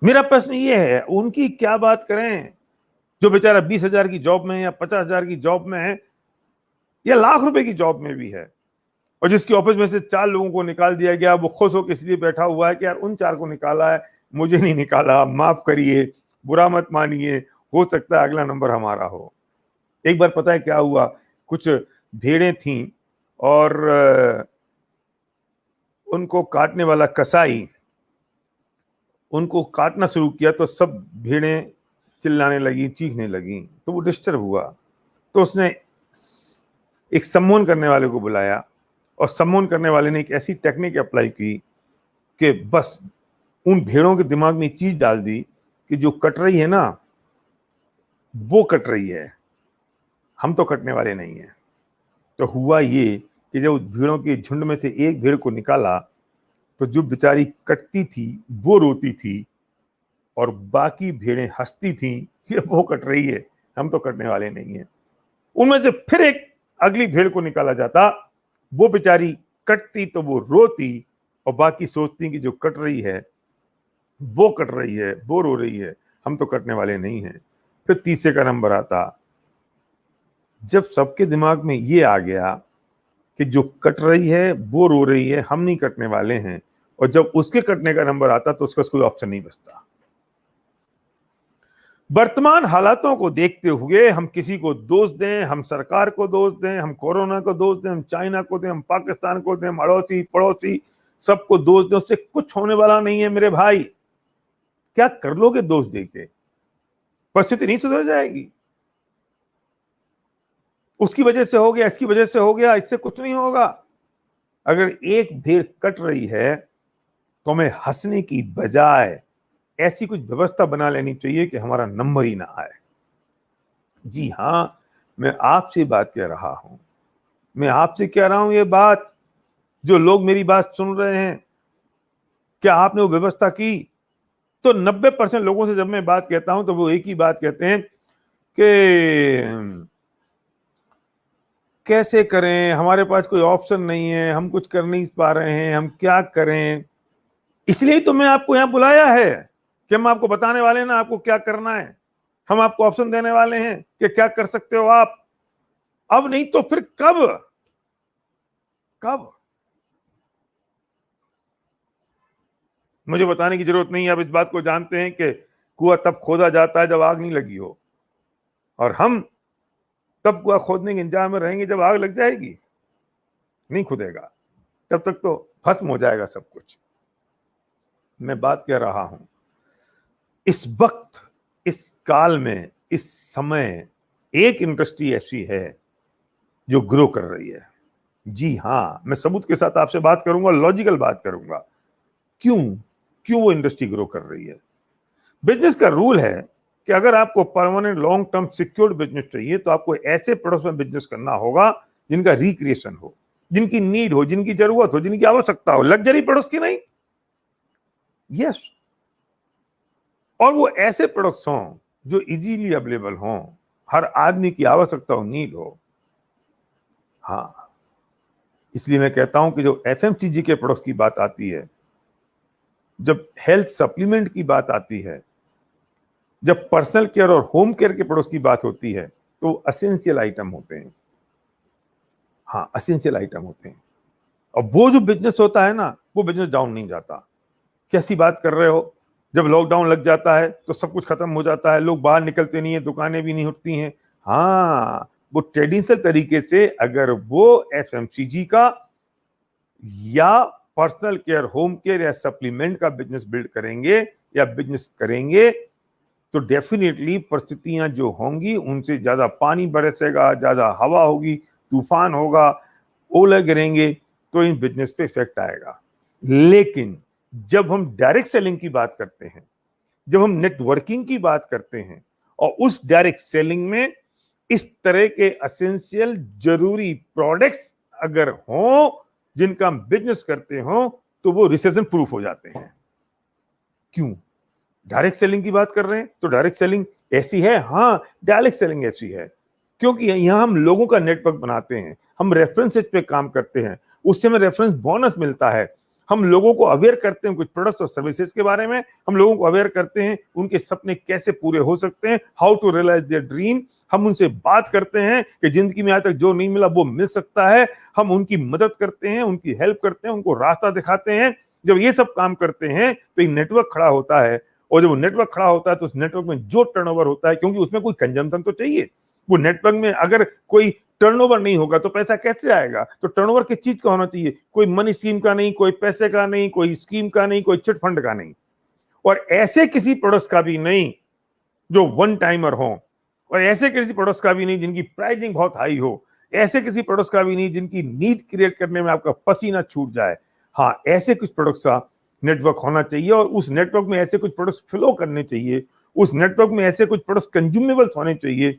मेरा प्रश्न ये है, उनकी क्या बात करें जो बेचारा 20,000 की जॉब में है या 50,000 की जॉब में है या लाख रुपए की जॉब में भी है, और जिसकी ऑफिस में से 4 लोगों को निकाल दिया गया। वो खुश होकर इसलिए बैठा हुआ है कि यार उन 4 को निकाला है, मुझे नहीं निकाला, माफ करिए, बुरा मत मानिए, हो सकता है अगला नंबर हमारा हो। एक बार पता है क्या हुआ, कुछ भेड़ें थीं और उनको काटने वाला कसाई उनको काटना शुरू किया तो सब भेड़ें चिल्लाने लगी, चीखने लगी, तो वो डिस्टर्ब हुआ। तो उसने एक सम्मोहन करने वाले को बुलाया और सम्मोहन करने वाले ने एक ऐसी टेक्निक अप्लाई की कि बस उन भेड़ों के दिमाग में एक चीज डाल दी कि जो कट रही है ना वो कट रही है, हम तो कटने वाले नहीं हैं। तो हुआ ये कि जब भेड़ों के झुंड में से एक भेड़ को निकाला तो जो बेचारी कटती थी वो रोती थी और बाकी भेड़ें हंसती थीं कि वो कट रही है, हम तो कटने वाले नहीं हैं। उनमें से फिर एक अगली भेड़ को निकाला जाता, वो बेचारी कटती तो वो रोती और बाकी सोचती कि जो कट रही है वो कट रही है, वो रो रही है, हम तो कटने वाले नहीं हैं। फिर तीसरे का नंबर आता। जब सबके दिमाग में ये आ गया कि जो कट रही है वो रो रही है, हम नहीं कटने वाले हैं, और जब उसके कटने का नंबर आता तो उसका कोई ऑप्शन नहीं बचता। वर्तमान हालातों को देखते हुए हम किसी को दोष दें, हम सरकार को दोष दें, हम कोरोना को दोष दें, हम चाइना को दें, हम पाकिस्तान को दें, हम अड़ोसी पड़ोसी सबको दोष दें, उससे कुछ होने वाला नहीं है मेरे भाई। क्या कर लोगे दोष देके? परिस्थिति नहीं सुधर जाएगी। उसकी वजह से हो गया, इसकी वजह से हो गया, इससे कुछ नहीं होगा। अगर एक भेड़ कट रही है तो हमें हंसने की बजाय ऐसी कुछ व्यवस्था बना लेनी चाहिए कि हमारा नंबर ही ना आए। जी हां, मैं आपसे बात कह रहा हूं, मैं आपसे कह रहा हूं ये बात, जो लोग मेरी बात सुन रहे हैं, क्या आपने वो व्यवस्था की? तो 90% लोगों से जब मैं बात कहता हूं तो वो एक ही बात कहते हैं कि कैसे करें, हमारे पास कोई ऑप्शन नहीं है, हम कुछ कर नहीं पा रहे हैं, हम क्या करें। इसलिए तो मैं आपको यहां बुलाया है कि हम आपको बताने वाले हैं ना आपको क्या करना है, हम आपको ऑप्शन देने वाले हैं कि क्या कर सकते हो आप। अब नहीं तो फिर कब? कब? मुझे बताने की जरूरत नहीं है, आप इस बात को जानते हैं कि कुआं तब खोदा जाता है जब आग नहीं लगी हो, और हम तब कुआं खोदने के इंतजार में रहेंगे जब आग लग जाएगी। नहीं खुदेगा, तब तक तो भस्म हो जाएगा सब कुछ। मैं बात कर रहा हूं, इस वक्त, इस काल में, इस समय एक इंडस्ट्री ऐसी है जो ग्रो कर रही है। जी हां, मैं सबूत के साथ आपसे बात करूंगा, लॉजिकल बात करूंगा। क्यों क्यों वो इंडस्ट्री ग्रो कर रही है? बिजनेस का रूल है कि अगर आपको permanent long term secured business चाहिए तो आपको ऐसे प्रोडक्ट्स में बिजनेस करना होगा जिनका रिक्रिएशन हो, जिनकी नीड हो, जिनकी जरूरत हो, जिनकी आवश्यकता हो। लग्जरी प्रोडक्ट्स की नहीं। यस, और वो ऐसे प्रोडक्ट्स हों जो इजीली अवेलेबल हों, हर आदमी की आवश्यकता हो, नीड हो। हाँ, इसलिए मैं कहता हूं कि जो एफएमसीजी के प्रोडक्ट्स की बात आती है, जब हेल्थ सप्लीमेंट की बात आती है, जब पर्सनल केयर और होम केयर के प्रोडक्ट्स की बात होती है, तो असेंशियल आइटम होते हैं। हाँ, असेंशियल आइटम होते हैं। और वो जो बिजनेस होता है ना, वो बिजनेस डाउन नहीं जाता। कैसी बात कर रहे हो? जब लॉकडाउन लग जाता है तो सब कुछ खत्म हो जाता है, लोग बाहर निकलते नहीं है, दुकानें भी नहीं उठती हैं। हाँ, वो ट्रेडिशनल तरीके से अगर वो एफएमसीजी का या पर्सनल केयर, होम केयर या सप्लीमेंट का बिजनेस बिल्ड करेंगे या बिजनेस करेंगे तो डेफिनेटली परिस्थितियां जो होंगी उनसे ज्यादा पानी बरसेगा, ज्यादा हवा होगी, तूफान होगा, ओले गिरेंगे, तो इन बिजनेस पे इफेक्ट आएगा। लेकिन जब हम डायरेक्ट सेलिंग की बात करते हैं, जब हम नेटवर्किंग की बात करते हैं और उस डायरेक्ट सेलिंग में इस तरह के एसेंशियल जरूरी प्रोडक्ट्स अगर हों जिनका हम बिजनेस करते हो तो वो रिसेशन प्रूफ हो जाते हैं। क्यों? डायरेक्ट सेलिंग की बात कर रहे हैं तो डायरेक्ट सेलिंग ऐसी है। हाँ, डायरेक्ट सेलिंग ऐसी है क्योंकि यहां हम लोगों का नेटवर्क बनाते हैं, हम रेफरेंसेस पे काम करते हैं, उससे हमें रेफरेंस बोनस मिलता है। हम लोगों को अवेयर करते हैं कुछ प्रोडक्ट्स और सर्विसेज के बारे में, हम लोगों को अवेयर करते हैं उनके सपने कैसे पूरे हो सकते हैं, how to realise their dream. हम उनसे बात करते हैं कि जिंदगी में आज तक जो नहीं मिला वो मिल सकता है। हम उनकी मदद करते हैं, उनकी हेल्प करते हैं, उनको रास्ता दिखाते हैं। जब ये सब काम करते हैं तो एक नेटवर्क खड़ा होता है, और जब वो नेटवर्क खड़ा होता है तो उस नेटवर्क में जो टर्नओवर होता है, क्योंकि उसमें कोई कंजम्पशन तो चाहिए, वो नेटवर्क में अगर कोई टर्नओवर नहीं होगा तो पैसा कैसे आएगा? तो टर्नओवर किस चीज का होना चाहिए? कोई मनी स्कीम का नहीं, कोई पैसे का नहीं, कोई स्कीम का नहीं, कोई चिट फंड का नहीं, और ऐसे किसी प्रोडक्ट्स का भी नहीं जो वन टाइमर हो, और ऐसे किसी प्रोडक्ट्स का भी नहीं जिनकी प्राइसिंग बहुत हाई हो, ऐसे किसी प्रोडक्ट्स का भी नहीं जिनकी नीड क्रिएट करने में आपका पसीना छूट जाए। हाँ, ऐसे कुछ प्रोडक्ट्स का नेटवर्क होना चाहिए, और उस नेटवर्क में ऐसे कुछ प्रोडक्ट्स फ्लो करने चाहिए, उस नेटवर्क में ऐसे कुछ प्रोडक्ट्स कंज्यूमेबल्स होने चाहिए